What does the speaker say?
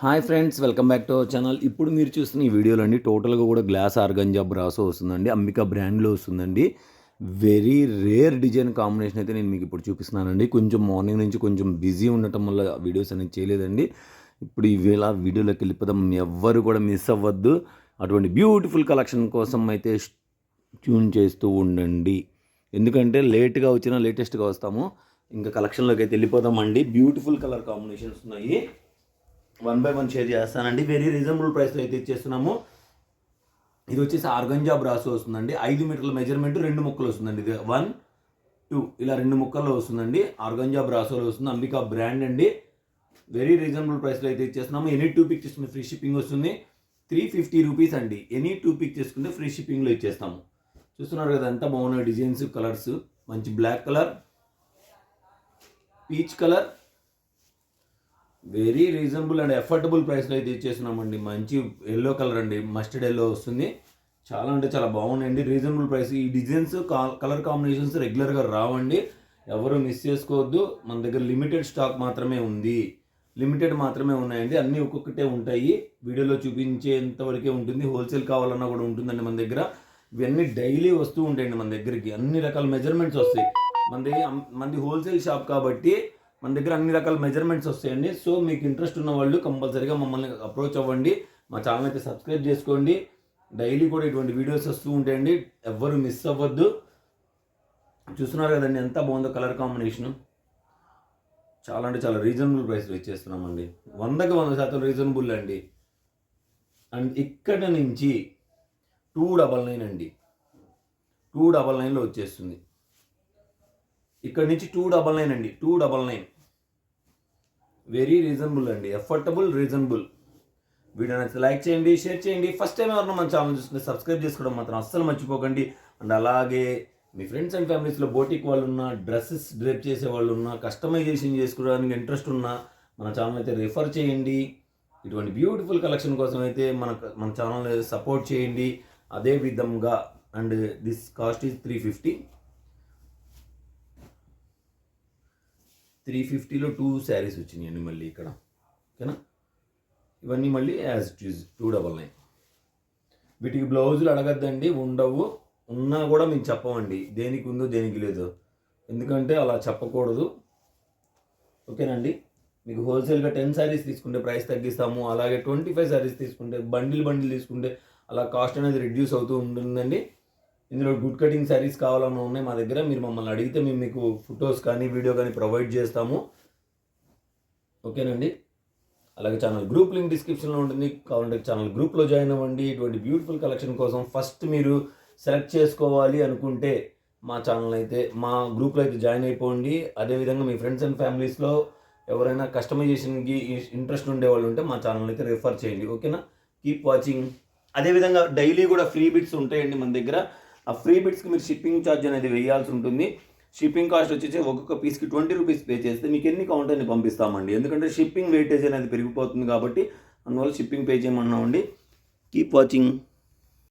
Hi friends, welcome back to our channel. ఇప్పుడు మీరు చూస్తున్న ఈ వీడియోలో అండి టోటల్గా కూడా గ్లాస్ ఆర్గంజా బ్రాసో వస్తుందండి. అంబికా బ్రాండ్లో వస్తుందండి. వెరీ రేర్ డిజైన్ కాంబినేషన్ అయితే నేను మీకు ఇప్పుడు చూపిస్తున్నానండి. కొంచెం మార్నింగ్ నుంచి కొంచెం బిజీ ఉండటం వల్ల వీడియోస్ అనేది చేయలేదండి. ఇప్పుడు ఈవేళ వీడియోలోకి వెళ్ళిపోదాం. ఎవ్వరు కూడా మిస్ అవ్వద్దు. అటువంటి బ్యూటిఫుల్ కలెక్షన్ కోసం అయితే ట్యూన్ చేస్తూ ఉండండి. ఎందుకంటే లేట్గా వచ్చినా లేటెస్ట్గా వస్తాము. ఇంకా కలెక్షన్లోకి అయితే వెళ్ళిపోదామండి. బ్యూటిఫుల్ కలర్ కాంబినేషన్స్ ఉన్నాయి. 1 by 1 షేర్ చేస్తానండి. వెరీ రీజనబుల్ ప్రైస్లో అయితే ఇచ్చేస్తున్నాము. ఇది వచ్చేసి ఆర్గంజా బ్రాసో వస్తుందండి. 5 మీటర్ల మెజర్మెంట్ 2 ముక్కలు వస్తుందండి. ఇది 1, 2 ఇలా 2 ముక్కల్లో వస్తుందండి. ఆర్గంజా బ్రాసోలో వస్తుంది. అంబికా బ్రాండ్ అండి. వెరీ రీజనబుల్ ప్రైస్లో అయితే ఇచ్చేస్తున్నాము. ఎనీ 2 పిక్ తీసుకుంటే ఫ్రీ షిప్పింగ్ వస్తుంది. 350 రూపీస్ అండి. ఎనీ 2 పిక్ చేసుకుంటే ఫ్రీ షిప్పింగ్లో ఇచ్చేస్తాము. చూస్తున్నారు కదా ఎంత బాగున్నాయి డిజైన్స్, కలర్స్. మంచి black colour, peach colour, very reasonable and affordable ప్రైస్లో అయితే ఇచ్చేస్తున్నామండి. మంచి ఎల్లో కలర్ అండి, మస్టర్డ్ ఎల్లో వస్తుంది. చాలా అంటే చాలా బాగున్నాయండి. Reasonable price. ఈ డిజైన్స్ కలర్ కాంబినేషన్స్ రెగ్యులర్గా రావండి. ఎవరు మిస్ చేసుకోవద్దు. మన దగ్గర లిమిటెడ్ స్టాక్ మాత్రమే ఉంది. లిమిటెడ్ మాత్రమే ఉన్నాయండి. అన్నీ ఒక్కొక్కటే ఉంటాయి. వీడియోలో చూపించేంత వరకే ఉంటుంది. హోల్సేల్ కావాలన్నా కూడా ఉంటుందండి మన దగ్గర. ఇవన్నీ డైలీ వస్తూ ఉంటాయండి మన దగ్గరికి. అన్ని రకాల మెజర్మెంట్స్ వస్తాయి. మనది హోల్సేల్ షాప్ కాబట్టి మన దగ్గర అన్ని రకాల మెజర్మెంట్స్ వస్తాయండి. సో మీకు ఇంట్రెస్ట్ ఉన్న వాళ్ళు కంపల్సరీగా మమ్మల్ని అప్రోచ్ అవ్వండి. మా ఛానల్ అయితే సబ్స్క్రైబ్ చేసుకోండి. డైలీ కూడా ఇటువంటి వీడియోస్ వస్తూ ఉంటాయండి. ఎవ్వరు మిస్ అవ్వద్దు. చూస్తున్నారు కదండి ఎంత బాగుందో కలర్ కాంబినేషను. చాలా అంటే చాలా రీజనబుల్ ప్రైస్లో ఇచ్చేస్తున్నామండి. 100కి 100% రీజనబుల్ అండి. అండ్ ఇక్కడ నుంచి 299 అండి. 299లో వచ్చేస్తుంది. ఇక్కడ నుంచి 299 అండి. 299 వెరీ రీజనబుల్ అండి. Affordable, reasonable. వీడియో నచ్చితే లైక్ చేయండి, షేర్ చేయండి. ఫస్ట్ టైం ఎవరైనా మన ఛానల్ చూస్తుంటే సబ్స్క్రైబ్ చేసుకోవడం మాత్రం అస్సలు మర్చిపోకండి. అండ్ అలాగే మీ ఫ్రెండ్స్ అండ్ ఫ్యామిలీస్లో బోటిక్ వాళ్ళు ఉన్న, డ్రెస్సెస్ డ్రేప్ చేసే వాళ్ళు ఉన్న, కస్టమైజేషన్ చేసుకోవడానికి ఇంట్రెస్ట్ ఉన్న మన ఛానల్ అయితే రిఫర్ చేయండి. ఇటువంటి బ్యూటిఫుల్ కలెక్షన్ కోసం అయితే మన ఛానల్ సపోర్ట్ చేయండి. అదే విధంగా and this cost is 350. 350లో 2 saris వచ్చినాయండి మళ్ళీ ఇక్కడ. ఓకేనా, ఇవన్నీ మళ్ళీ యాజ్ ఇట్ ఈజ్ 299. వీటికి బ్లౌజులు అడగద్దండి, ఉండవు. ఉన్నా కూడా మేము చెప్పమండి దేనికి ఉందో దేనికి లేదో. ఎందుకంటే అలా చెప్పకూడదు. ఓకేనండి. మీకు హోల్సేల్గా 10 శారీస్ తీసుకుంటే ప్రైస్ తగ్గిస్తాము. అలాగే 25 శారీస్ తీసుకుంటే బండిల్ తీసుకుంటే అలా కాస్ట్ అనేది రిడ్యూస్ అవుతూ ఉంటుందండి. ఇందులో గుడ్ కటింగ్ శారీస్ కావాలన్నా ఉన్నాయి మా దగ్గర. మీరు మమ్మల్ని అడిగితే మేము మీకు ఫొటోస్ కానీ వీడియో కానీ ప్రొవైడ్ చేస్తాము. ఓకేనండి. అలాగే ఛానల్ గ్రూప్ లింక్ డిస్క్రిప్షన్లో ఉంటుంది. కావాలంటే ఛానల్ గ్రూప్లో జాయిన్ అవ్వండి. ఇటువంటి బ్యూటిఫుల్ కలెక్షన్ కోసం ఫస్ట్ మీరు సెలెక్ట్ చేసుకోవాలి అనుకుంటే మా ఛానల్ అయితే మా గ్రూప్లో అయితే జాయిన్ అయిపోండి. అదేవిధంగా మీ ఫ్రెండ్స్ అండ్ ఫ్యామిలీస్లో ఎవరైనా కస్టమైజేషన్కి ఇంట్రెస్ట్ ఉండేవాళ్ళు ఉంటే మా ఛానల్ అయితే రిఫర్ చేయండి. ఓకేనా, కీప్ వాచింగ్. అదేవిధంగా డైలీ కూడా ఫ్రీ బిట్స్ ఉంటాయండి మన దగ్గర. ఆ ఫ్రీ బిట్స్కి మీరు షిప్పింగ్ ఛార్జ్ అనేది వేయాల్సి ఉంటుంది. షిప్పింగ్ కాస్ట్ వచ్చేసి ఒక్కొక్క పీస్కి 20 రూపీస్ పే చేస్తే మీకు ఎన్ని కౌంట్ అని పంపిస్తామండి. ఎందుకంటే షిప్పింగ్ వెయిటేజ్ అనేది పెరిగిపోతుంది కాబట్టి అందువల్ల షిప్పింగ్ పే చేయమన్నామండి. Keep watching.